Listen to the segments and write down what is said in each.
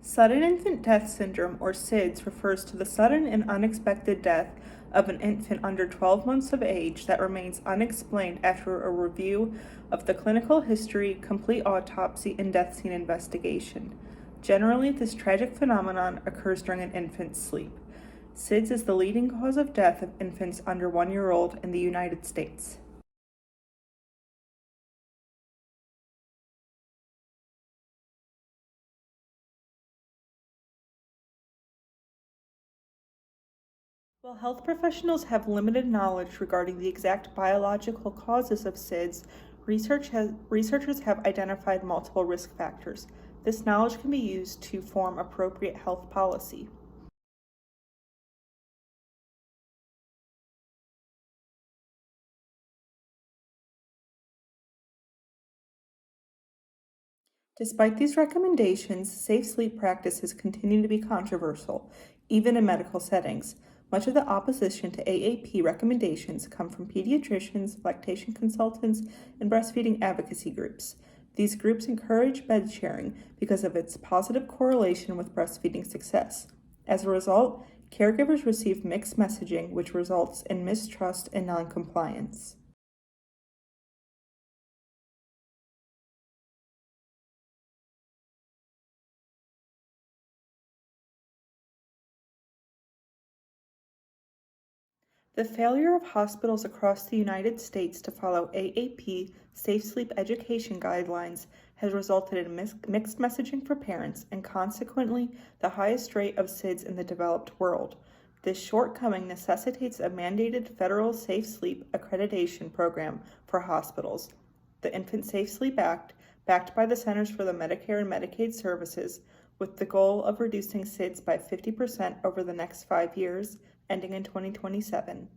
Sudden infant death syndrome, or SIDS, refers to the sudden and unexpected death of an infant under 12 months of age that remains unexplained after a review of the clinical history, complete autopsy, and death scene investigation. Generally, this tragic phenomenon occurs during an infant's sleep. SIDS is the leading cause of death of infants under 1 year old in the United States. While health professionals have limited knowledge regarding the exact biological causes of SIDS, researchers have identified multiple risk factors. This knowledge can be used to form appropriate health policy. Despite these recommendations, safe sleep practices continue to be controversial, even in medical settings. Much of the opposition to AAP recommendations come from pediatricians, lactation consultants, and breastfeeding advocacy groups. These groups encourage bed sharing because of its positive correlation with breastfeeding success. As a result, caregivers receive mixed messaging, which results in mistrust and noncompliance. The failure of hospitals across the United States to follow AAP safe sleep education guidelines has resulted in mixed messaging for parents and consequently the highest rate of SIDS in the developed world. This shortcoming necessitates a mandated federal safe sleep accreditation program for hospitals. The Infant Safe Sleep Act, backed by the Centers for the Medicare and Medicaid Services, with the goal of reducing SIDS by 50% over the next 5 years, ending in 2027.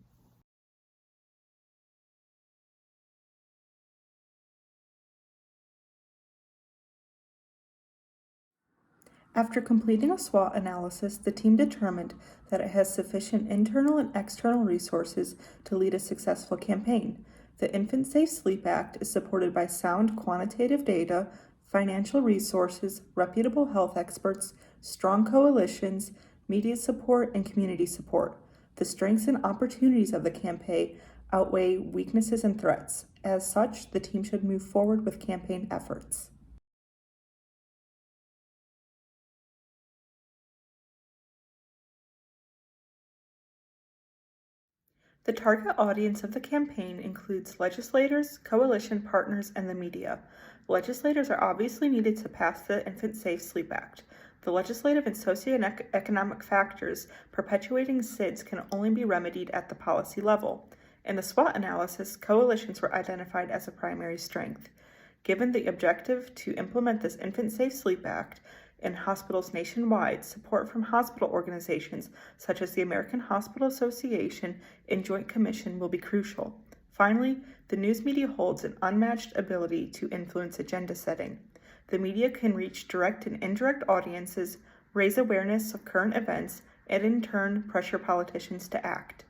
After completing a SWOT analysis, the team determined that it has sufficient internal and external resources to lead a successful campaign. The Infant Safe Sleep Act is supported by sound quantitative data, financial resources, reputable health experts, strong coalitions, media support, and community support. The strengths and opportunities of the campaign outweigh weaknesses and threats. As such, the team should move forward with campaign efforts. The target audience of the campaign includes legislators, coalition partners, and the media. Legislators are obviously needed to pass the Infant Safe Sleep Act. The legislative and socioeconomic factors perpetuating SIDS can only be remedied at the policy level. In the SWOT analysis, coalitions were identified as a primary strength. Given the objective to implement this Infant Safe Sleep Act in hospitals nationwide, support from hospital organizations such as the American Hospital Association and Joint Commission will be crucial. Finally, the news media holds an unmatched ability to influence agenda setting. The media can reach direct and indirect audiences, raise awareness of current events, and in turn pressure politicians to act.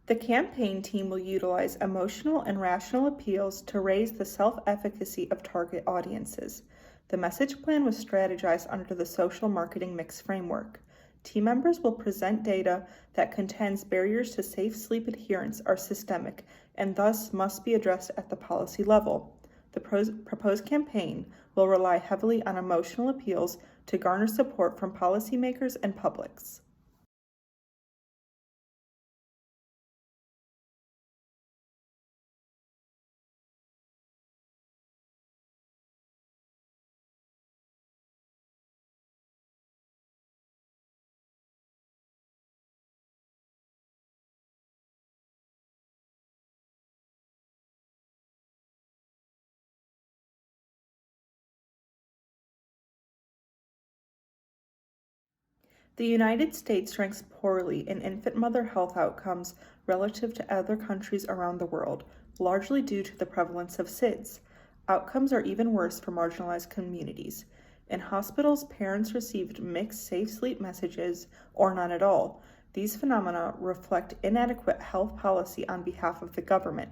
The campaign team will utilize emotional and rational appeals to raise the self-efficacy of target audiences. The message plan was strategized under the social marketing mix framework. Team members will present data that contends barriers to safe sleep adherence are systemic and thus must be addressed at the policy level. The proposed campaign will rely heavily on emotional appeals to garner support from policymakers and publics. The United States ranks poorly in infant mother health outcomes relative to other countries around the world, largely due to the prevalence of SIDS. Outcomes are even worse for marginalized communities. In hospitals, parents received mixed safe sleep messages or none at all. These phenomena reflect inadequate health policy on behalf of the government.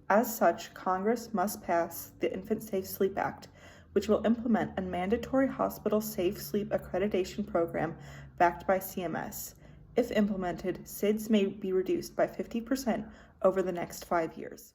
As such, Congress must pass the Infant Safe Sleep Act, which will implement a mandatory hospital safe sleep accreditation program backed by CMS. If implemented, SIDS may be reduced by 50% over the next 5 years.